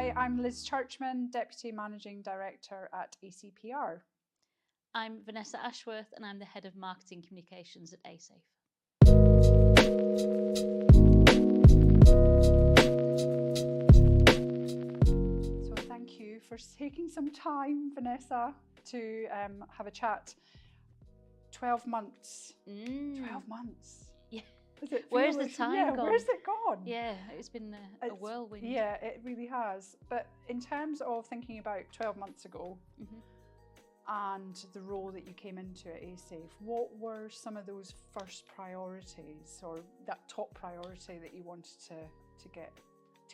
Hi, I'm Liz Churchman, Deputy Managing Director at ACPR. I'm Vanessa Ashworth and I'm the Head of Marketing Communications at ASAFE. So thank you for taking some time, Vanessa, to have a chat. 12 months. 12 months. Yeah. Where's the time gone? Where's it gone? Yeah, it's been a whirlwind. Yeah, it really has. But in terms of thinking about 12 months ago and the role that you came into at ASAFE, what were some of those first priorities or that top priority that you wanted to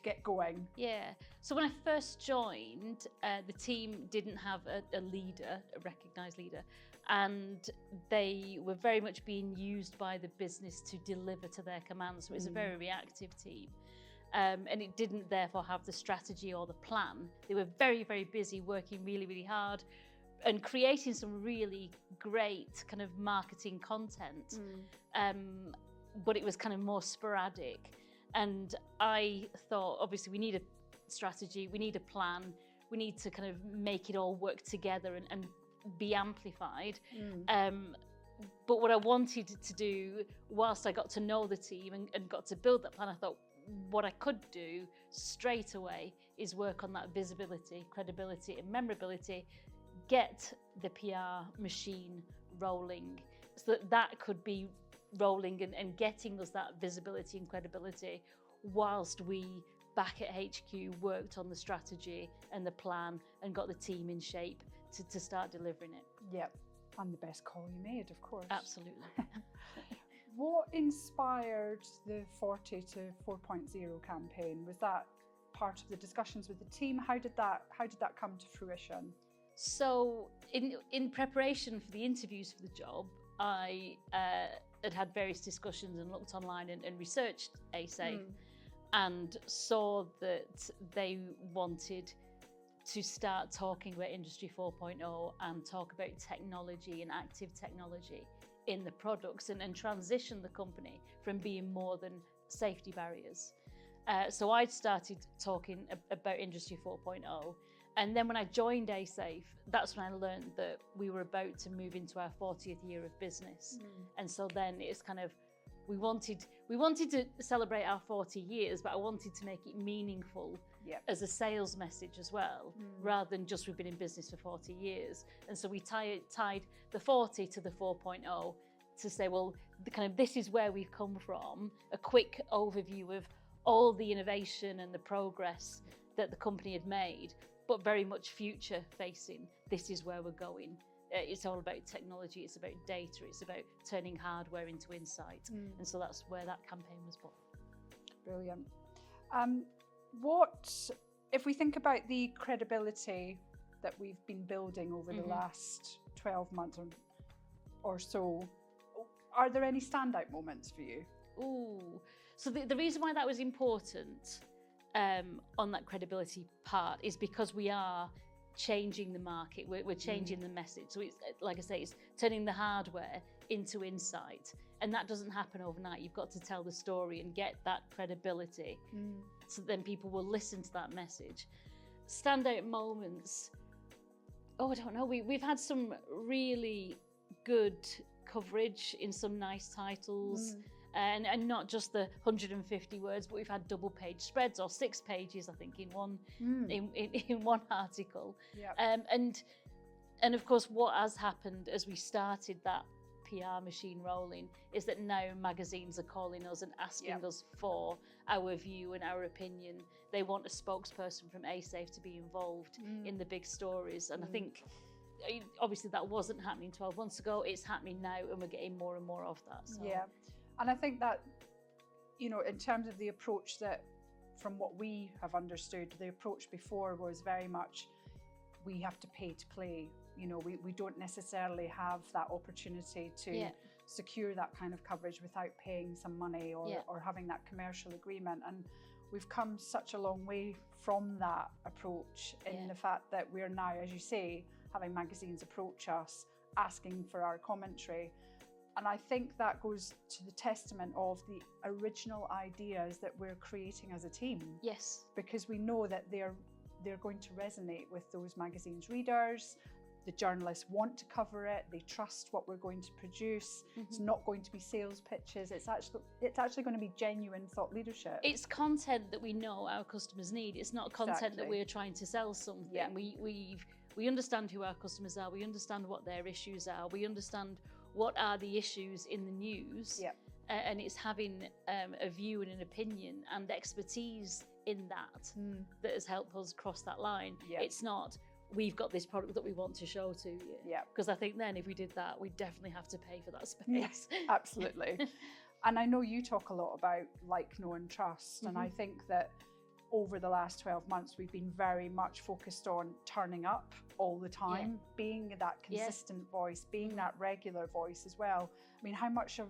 get going? Yeah. So when I first joined, the team didn't have a leader, a recognised leader, and they were very much being used by the business to deliver to their commands. So it was a very reactive team. And it didn't therefore have the strategy or the plan. They were very, very busy working really, really hard and creating some really great kind of marketing content. But it was kind of more sporadic. And I thought, obviously, we need a strategy, we need a plan, we need to kind of make it all work together and be amplified. But what I wanted to do, whilst I got to know the team and got to build that plan, I thought what I could do straight away is work on that visibility, credibility and memorability, get the PR machine rolling so that could be rolling and getting us that visibility and credibility whilst we back at HQ worked on the strategy and the plan and got the team in shape to start delivering it. Yep, and the best call you made, of course. Absolutely. What inspired the 40 to 4.0 campaign? Was that part of the discussions with the team? How did that come to fruition? So in preparation for the interviews for the job, I had various discussions and looked online and researched ASAFE and saw that they wanted to start talking about Industry 4.0 and talk about technology and active technology in the products and transition the company from being more than safety barriers. So I started talking about Industry 4.0. And then when I joined ASAFE, that's when I learned that we were about to move into our 40th year of business. And so then it's kind of, we wanted to celebrate our 40 years, but I wanted to make it meaningful as a sales message as well, rather than just we've been in business for 40 years. And so we tied the 40 to the 4.0 to say, well, this is where we've come from, a quick overview of all the innovation and the progress that the company had made, but very much future facing. This is where we're going. It's all about technology, it's about data, it's about turning hardware into insight. And so that's where that campaign was born. Brilliant. If we think about the credibility that we've been building over the last 12 months or so, are there any standout moments for you? So the reason why that was important on that credibility part is because we are changing the market, we're changing the message. So it's, like I say, it's turning the hardware into insight, and that doesn't happen overnight. You've got to tell the story and get that credibility, so then people will listen to that message. Standout moments, I don't know, we've had some really good coverage in some nice titles. And not just the 150 words, but we've had double page spreads or 6 pages, I think, in one in one article. And of course, what has happened as we started that PR machine rolling is that now magazines are calling us and asking us for our view and our opinion. They want a spokesperson from ASAFE to be involved in the big stories. And I think, obviously, that wasn't happening 12 months ago. It's happening now, and we're getting more and more of that. So. Yeah. And I think that, in terms of the approach that, from what we have understood, the approach before was very much, we have to pay to play. We don't necessarily have that opportunity to secure that kind of coverage without paying some money or having that commercial agreement. And we've come such a long way from that approach in the fact that we're now, as you say, having magazines approach us, asking for our commentary. And I think that goes to the testament of the original ideas that we're creating as a team. Yes. Because we know that they're they're going to resonate with those magazines' readers. The journalists want to cover it. They trust what we're going to produce. It's not going to be sales pitches. It's actually going to be genuine thought leadership. It's content that we know our customers need. It's not content that we're trying to sell something. Yeah. We understand who our customers are. We understand what their issues are. We understand what are the issues in the news. Yeah. And it's having a view and an opinion and expertise in that has helped us cross that line. Yeah. It's not, we've got this product that we want to show to you. Yeah. Because I think then if we did that, we'd definitely have to pay for that space. Yes, absolutely. And I know you talk a lot about like, know and trust. And I think that over the last 12 months, we've been very much focused on turning up all the time, being that consistent voice, being that regular voice as well. I mean, how much of,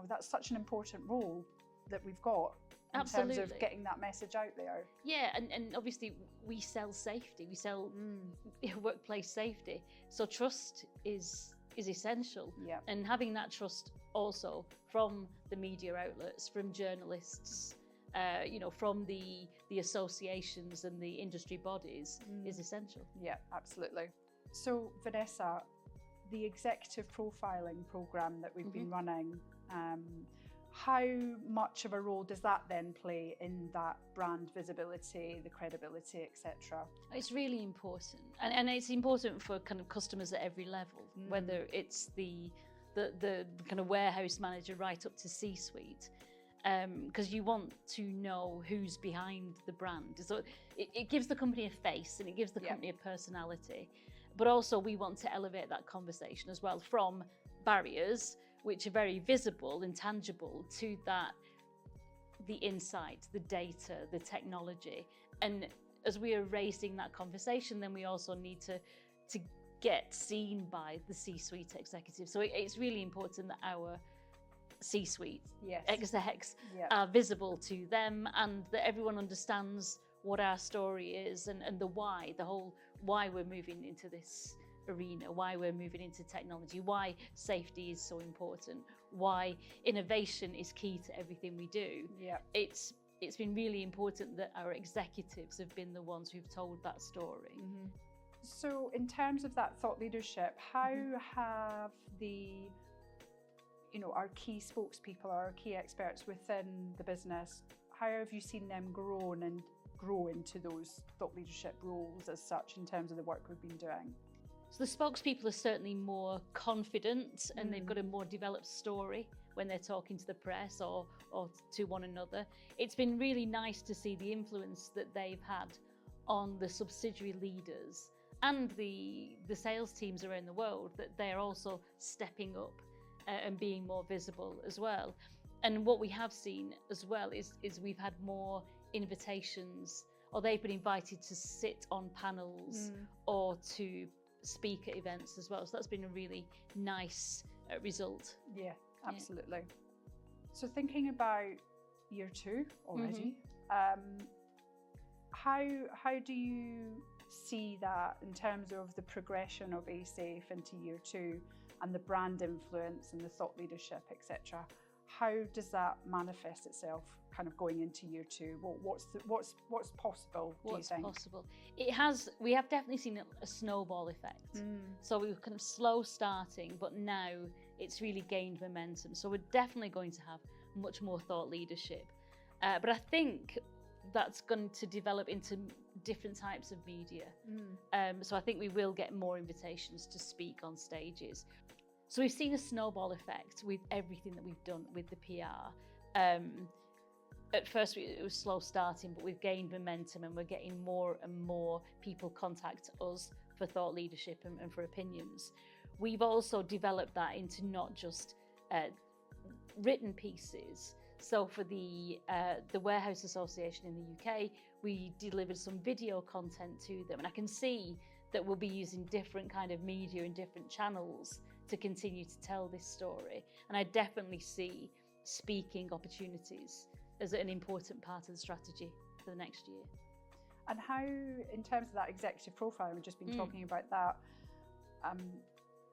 that's such an important role that we've got in terms of getting that message out there. Yeah, and obviously we sell safety, we sell workplace safety. So trust is essential. Yeah. And having that trust also from the media outlets, from journalists, from the associations and the industry bodies is essential. Yeah, absolutely. So Vanessa, the executive profiling program that we've been running, how much of a role does that then play in that brand visibility, the credibility, etc.? It's really important, and it's important for kind of customers at every level, whether it's the kind of warehouse manager right up to C-suite. Because you want to know who's behind the brand. So it gives the company a face and it gives the company a personality. But also we want to elevate that conversation as well from barriers, which are very visible and tangible, to the insight, the data, the technology. And as we are raising that conversation, then we also need to get seen by the C-suite executives. So it's really important that our C-suite execs are visible to them, and that everyone understands what our story is and the why, the whole why we're moving into this arena, why we're moving into technology, why safety is so important, why innovation is key to everything we do. Yeah. It's been really important that our executives have been the ones who've told that story. So in terms of that thought leadership, how have our key spokespeople, our key experts within the business, how have you seen them grow into those thought leadership roles as such in terms of the work we've been doing? So the spokespeople are certainly more confident and they've got a more developed story when they're talking to the press or to one another. It's been really nice to see the influence that they've had on the subsidiary leaders and the sales teams around the world, that they're also stepping up and being more visible as well. And what we have seen as well is we've had more invitations, or they've been invited to sit on panels or to speak at events as well. So that's been a really nice result. Yeah, absolutely. So thinking about year 2 already, how do you see that in terms of the progression of ASAFE into year 2 and the brand influence and the thought leadership, etc.? How does that manifest itself kind of going into year 2? What's possible, do you think? What's possible? We have definitely seen a snowball effect. So we were kind of slow starting, but now it's really gained momentum. So we're definitely going to have much more thought leadership. But I think that's going to develop into different types of media. So I think we will get more invitations to speak on stages. So we've seen a snowball effect with everything that we've done with the PR. At first it was slow starting, but we've gained momentum and we're getting more and more people contact us for thought leadership and for opinions. We've also developed that into not just written pieces. So for the Warehouse Association in the UK, we delivered some video content to them, and I can see that we'll be using different kind of media and different channels to continue to tell this story. And I definitely see speaking opportunities as an important part of the strategy for the next year. And how, in terms of that executive profile, we've just been talking about that,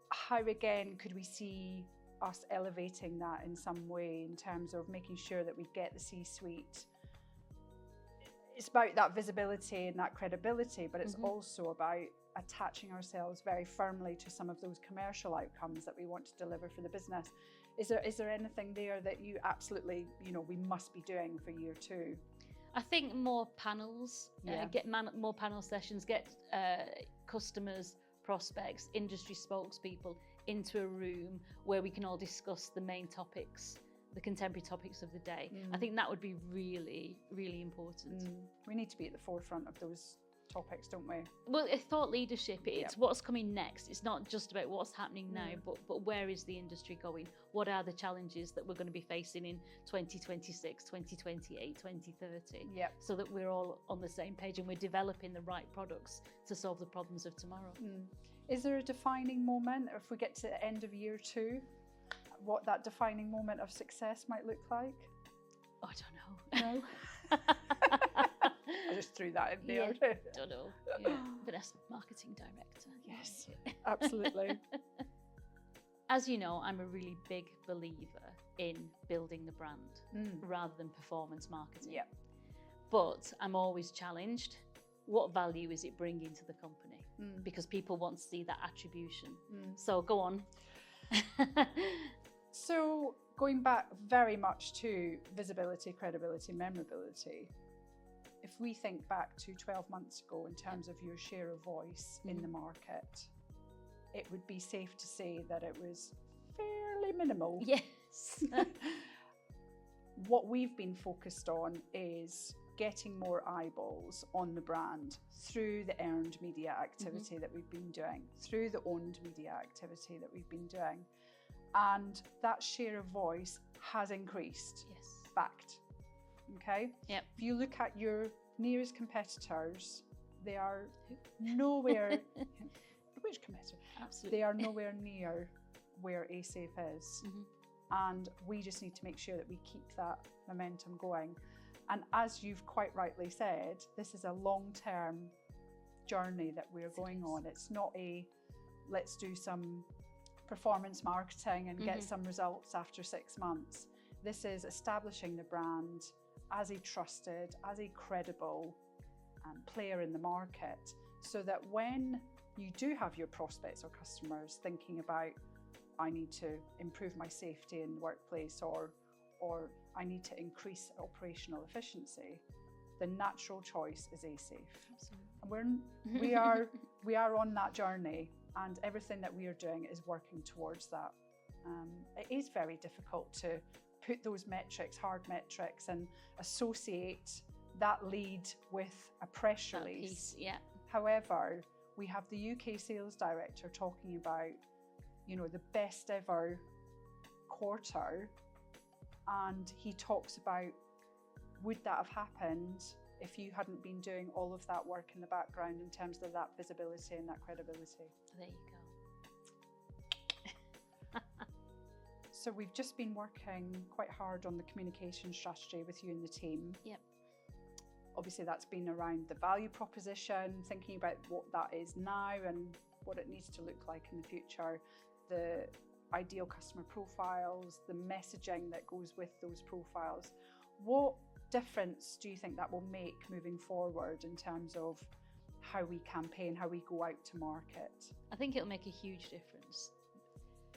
how again could we see us elevating that in some way in terms of making sure that we get the C-suite it's about that visibility and that credibility, but it's also about attaching ourselves very firmly to some of those commercial outcomes that we want to deliver for the business. Is there anything there that you absolutely, we must be doing for year 2? I think more panels, get more panel sessions, get customers, prospects, industry spokespeople into a room where we can all discuss the main topics, the contemporary topics of the day. I think that would be really, really important. We need to be at the forefront of those topics, don't we? Well, it's thought leadership. It's what's coming next. It's not just about what's happening now, but where is the industry going? What are the challenges that we're going to be facing in 2026, 2028, 2030? So that we're all on the same page and we're developing the right products to solve the problems of tomorrow. Is there a defining moment, if we get to the end of year 2, what that defining moment of success might look like? Oh, I don't know. No? I just threw that in there. Yeah, don't know. Yeah. Vanessa, marketing director. Yes, absolutely. As you know, I'm a really big believer in building the brand rather than performance marketing. But I'm always challenged. What value is it bringing to the company? Because people want to see that attribution. So go on. So going back very much to visibility, credibility, memorability, if we think back to 12 months ago in terms of your share of voice in the market, it would be safe to say that it was fairly minimal. Yes. What we've been focused on is getting more eyeballs on the brand through the earned media activity that we've been doing, through the owned media activity that we've been doing. And that share of voice has increased. Yes. Fact. Okay? Yep. If you look at your nearest competitors, they are nowhere... Which competitor? Absolutely. They are nowhere near where ASAFE is. And we just need to make sure that we keep that momentum going. And as you've quite rightly said, this is a long-term journey that we're going on. It's not a, let's do some performance marketing and get some results after 6 months. This is establishing the brand as a trusted, as a credible player in the market, so that when you do have your prospects or customers thinking about, I need to improve my safety in the workplace, or I need to increase operational efficiency, the natural choice is ASAFE. And we are on that journey, and everything that we are doing is working towards that. It is very difficult to put those metrics, hard metrics, and associate that lead with a press release. However, we have the UK sales director talking about, the best ever quarter, and he talks about, would that have happened if you hadn't been doing all of that work in the background in terms of that visibility and that credibility? There you go. So we've just been working quite hard on the communication strategy with you and the team. Obviously that's been around the value proposition, thinking about what that is now and what it needs to look like in the future, the ideal customer profiles, the messaging that goes with those profiles. What difference do you think that will make moving forward in terms of how we campaign, how we go out to market? I think it'll make a huge difference.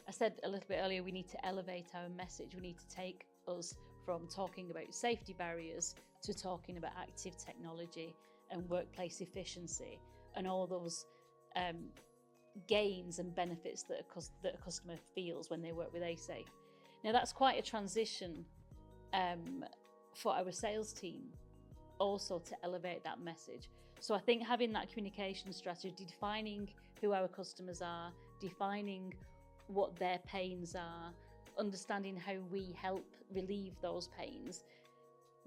I said a little bit earlier, we need to elevate our message. We need to take us from talking about safety barriers to talking about active technology and workplace efficiency and all those gains and benefits that a customer feels when they work with ASAFE. Now that's quite a transition for our sales team also to elevate that message. So I think having that communication strategy, defining who our customers are, defining what their pains are, understanding how we help relieve those pains,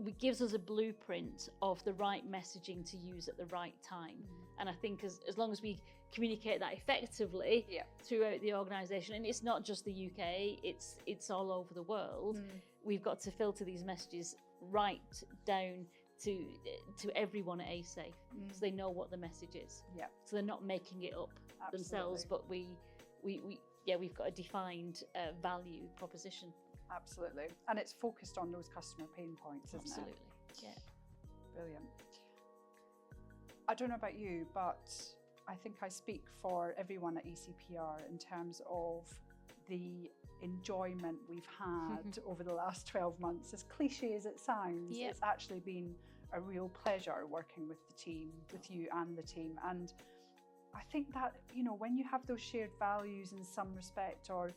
it gives us a blueprint of the right messaging to use at the right time. And I think as long as we communicate that effectively throughout the organisation, and it's not just the UK, it's all over the world, we've got to filter these messages right down to everyone at ASAFE, so they know what the message is. So they're not making it up themselves, but we've got a defined value proposition. Absolutely. And it's focused on those customer pain points, isn't it? Absolutely. Yeah. Brilliant. I don't know about you, but I think I speak for everyone at ECPR in terms of the enjoyment we've had over the last 12 months. As cliche as it sounds, it's actually been a real pleasure working with the team, with you and the team. And I think that, you know, when you have those shared values in some respect, or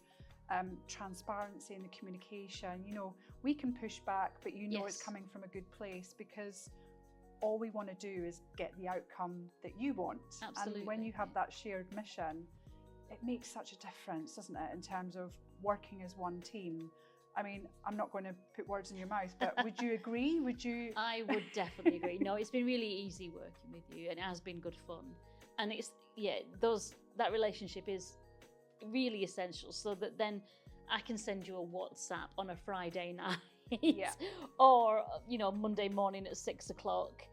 transparency in the communication, you know, we can push back, but you know it's coming from a good place, because all we want to do is get the outcome that you want. Absolutely. And when you have that shared mission, it makes such a difference, doesn't it, in terms of working as one team. I mean, I'm not going to put words in your mouth, but would you agree? Would you? I would definitely agree. No, it's been really easy working with you, and it has been good fun. And it's, that relationship is really essential, so that then I can send you a WhatsApp on a Friday night or, you know, Monday morning at 6 o'clock.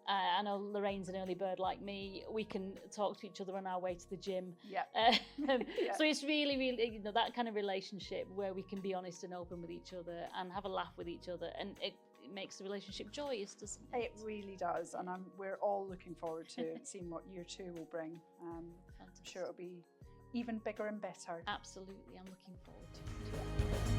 I know Lorraine's an early bird like me. We can talk to each other on our way to the gym. So it's really, really, you know, that kind of relationship where we can be honest and open with each other and have a laugh with each other, and it makes the relationship joyous, doesn't it? It really does, and we're all looking forward to seeing what year 2 will bring. I'm sure it'll be even bigger and better. Absolutely, I'm looking forward to it.